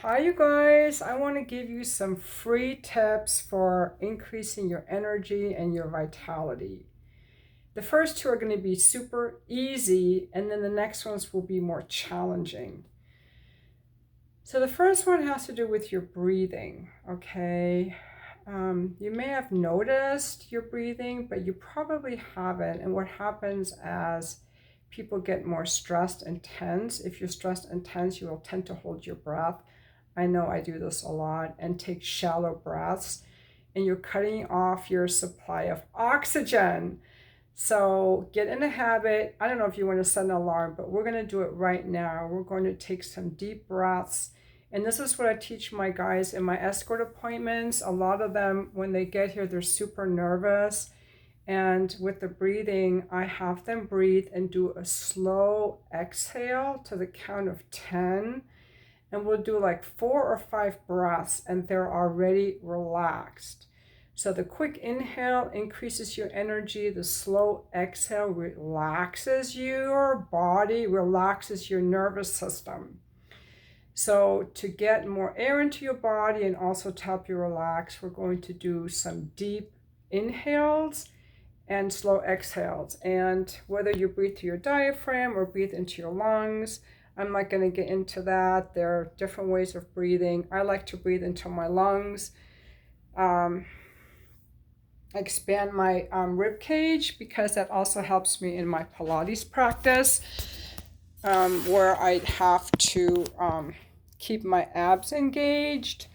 Hi, you guys. I want to give you some free tips for increasing your energy and your vitality. The first two are going to be super easy, and then the next ones will be more challenging. So, the first one has to do with your breathing, okay? You may have noticed your breathing, but you probably haven't. And what happens as people get more stressed and tense, if you're stressed and tense, you will tend to hold your breath. I know I do this a lot and take shallow breaths, and you're cutting off your supply of oxygen. So get in a habit. I don't know if you want to set an alarm, but we're going to do it right now. We're going to take some deep breaths. And this is what I teach my guys in my escort appointments. A lot of them, when they get here, they're super nervous. And with the breathing, I have them breathe and do a slow exhale to the count of 10. And we'll do like 4 or 5 breaths, and they're already relaxed. So the quick inhale increases your energy. The slow exhale relaxes your body, relaxes your nervous system. So to get more air into your body and also to help you relax, we're going to do some deep inhales and slow exhales. And whether you breathe through your diaphragm or breathe into your lungs, I'm not going to get into that. There are different ways of breathing. I like to breathe into my lungs. Expand my rib cage because that also helps me in my Pilates practice, where I have to keep my abs engaged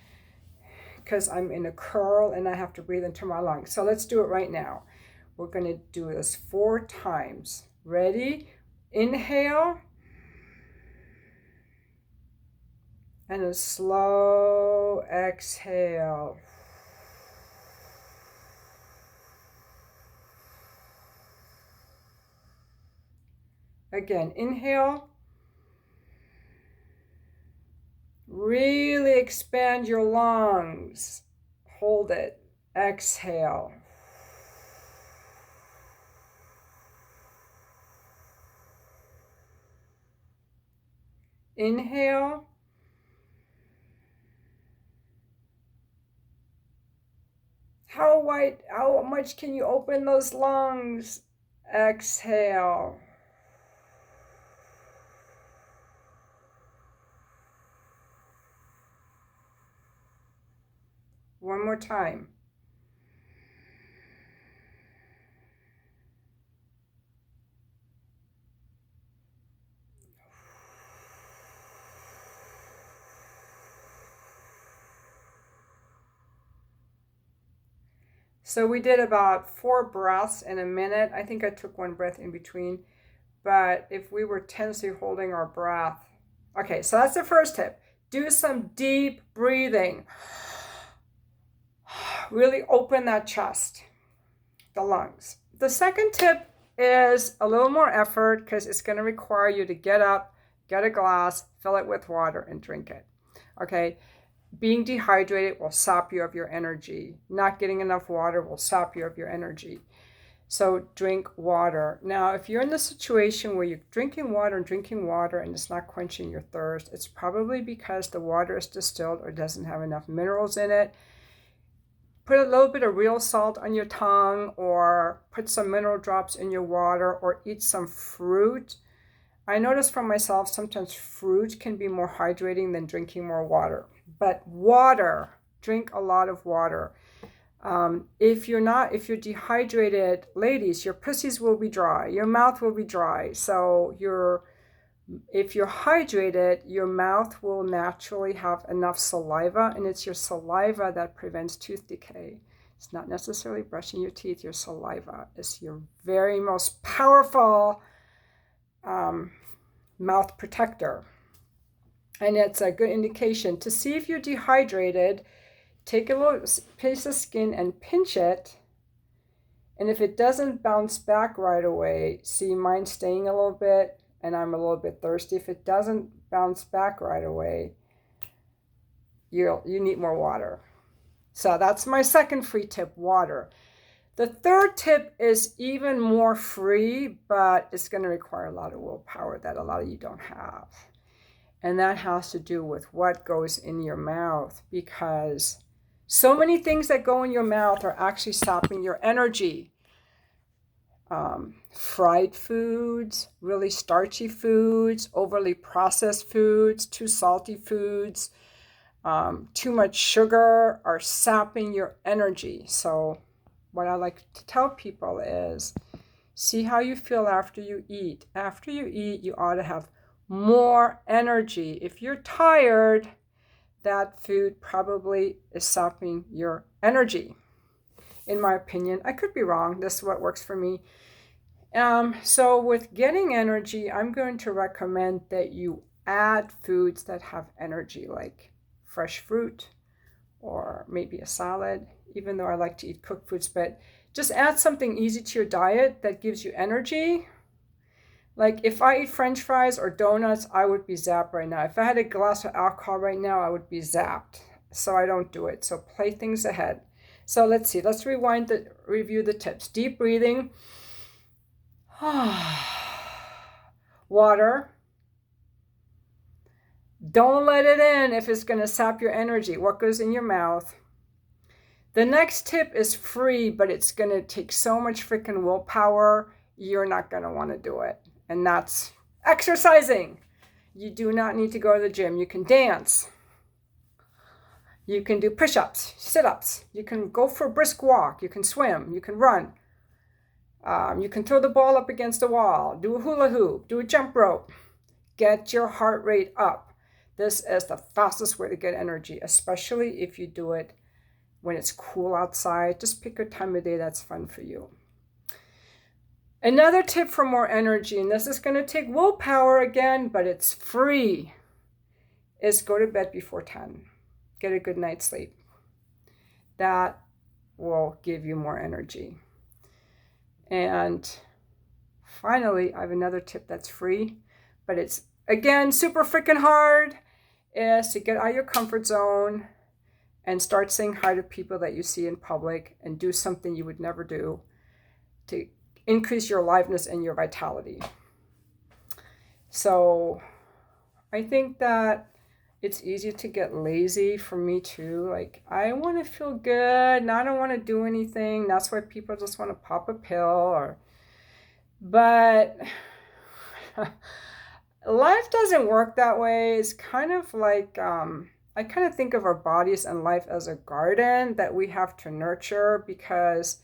because I'm in a curl and I have to breathe into my lungs. So let's do it right now. We're going to do this 4 times. Ready? Inhale. And a slow exhale. Again, inhale. Really expand your lungs. Hold it. Exhale. Inhale. How much can you open those lungs? Exhale. One more time. So we did about 4 breaths in a minute. I think I took 1 breath in between. But if we were tensely holding our breath. Okay, so that's the first tip. Do some deep breathing. Really open that chest, the lungs. The second tip is a little more effort because it's going to require you to get up, get a glass, fill it with water, and drink it. Okay? Being dehydrated will sap you of your energy. Not getting enough water will sap you of your energy. So drink water. Now, if you're in the situation where you're drinking water and it's not quenching your thirst, it's probably because the water is distilled or doesn't have enough minerals in it. Put a little bit of real salt on your tongue, or put some mineral drops in your water, or eat some fruit. I notice for myself, sometimes fruit can be more hydrating than drinking more water. But water, drink a lot of water. If you're dehydrated, ladies, your pussies will be dry, your mouth will be dry. So if you're hydrated, your mouth will naturally have enough saliva, and it's your saliva that prevents tooth decay. It's not necessarily brushing your teeth. Your saliva is your very most powerful mouth protector. And it's a good indication to see if you're dehydrated. Take a little piece of skin and pinch it. And if it doesn't bounce back right away, see mine staying a little bit, and I'm a little bit thirsty. If it doesn't bounce back right away, you need more water. So that's my second free tip, water. The third tip is even more free, but it's going to require a lot of willpower that a lot of you don't have. And that has to do with what goes in your mouth, because so many things that go in your mouth are actually sapping your energy. Fried foods, really starchy foods, overly processed foods, too salty foods, too much sugar are sapping your energy. So what I like to tell people is, see how you feel after you eat. After you eat, you ought to have more energy. If you're tired, that food probably is sapping your energy, in my opinion. I could be wrong. This is what works for me. So with getting energy, I'm going to recommend that you add foods that have energy, like fresh fruit or maybe a salad, even though I like to eat cooked foods, but just add something easy to your diet that gives you energy. Like if I eat French fries or donuts, I would be zapped right now. If I had a glass of alcohol right now, I would be zapped. So I don't do it. So play things ahead. So let's see. Let's review the tips. Deep breathing. Water. Don't let it in if it's going to sap your energy. What goes in your mouth? The next tip is free, but it's going to take so much freaking willpower, you're not going to want to do it. And that's exercising. You do not need to go to the gym. You can dance. You can do push-ups, sit-ups. You can go for a brisk walk. You can swim. You can run. You can throw the ball up against a wall. Do a hula hoop. Do a jump rope. Get your heart rate up. This is the fastest way to get energy, especially if you do it when it's cool outside. Just pick a time of day that's fun for you. Another tip for more energy, and this is going to take willpower again, but it's free, is go to bed before 10. Get a good night's sleep. That will give you more energy. And finally, I have another tip that's free, but it's, again, super freaking hard, is to get out of your comfort zone and start saying hi to people that you see in public and do something you would never do to increase your aliveness and your vitality. So I think that it's easy to get lazy for me too. Like, I want to feel good and I don't want to do anything. That's why people just want to pop a pill but life doesn't work that way. It's kind of like, I kind of think of our bodies and life as a garden that we have to nurture, because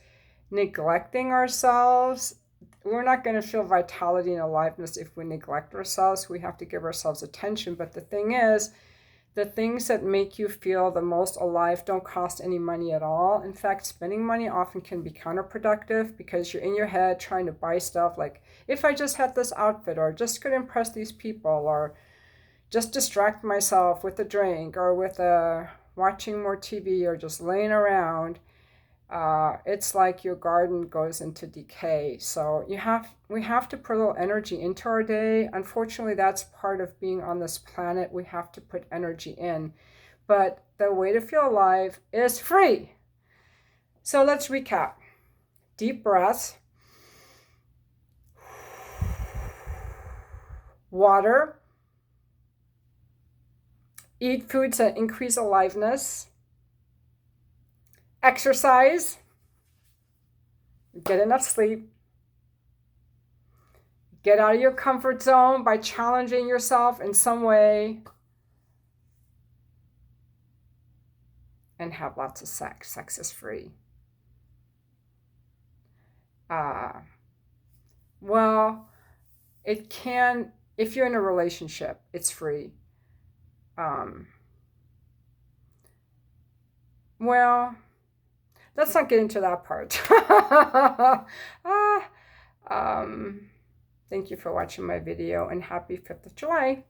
neglecting ourselves, we're not going to feel vitality and aliveness if we neglect ourselves. We have to give ourselves attention. But the thing is, the things that make you feel the most alive don't cost any money at all. In fact, spending money often can be counterproductive, because you're in your head trying to buy stuff like, if I just had this outfit, or just could impress these people, or just distract myself with a drink, or with watching more TV, or just laying around, it's like your garden goes into decay. So we have to put a little energy into our day. Unfortunately, that's part of being on this planet. We have to put energy in. But the way to feel alive is free. So let's recap. Deep breaths. Water. Eat foods that increase aliveness. Exercise. Get enough sleep. Get out of your comfort zone by challenging yourself in some way. And have lots of sex. Sex is free. Well, it can, if you're in a relationship, it's free. Well, let's not get into that part. Thank you for watching my video, and happy 5th of July.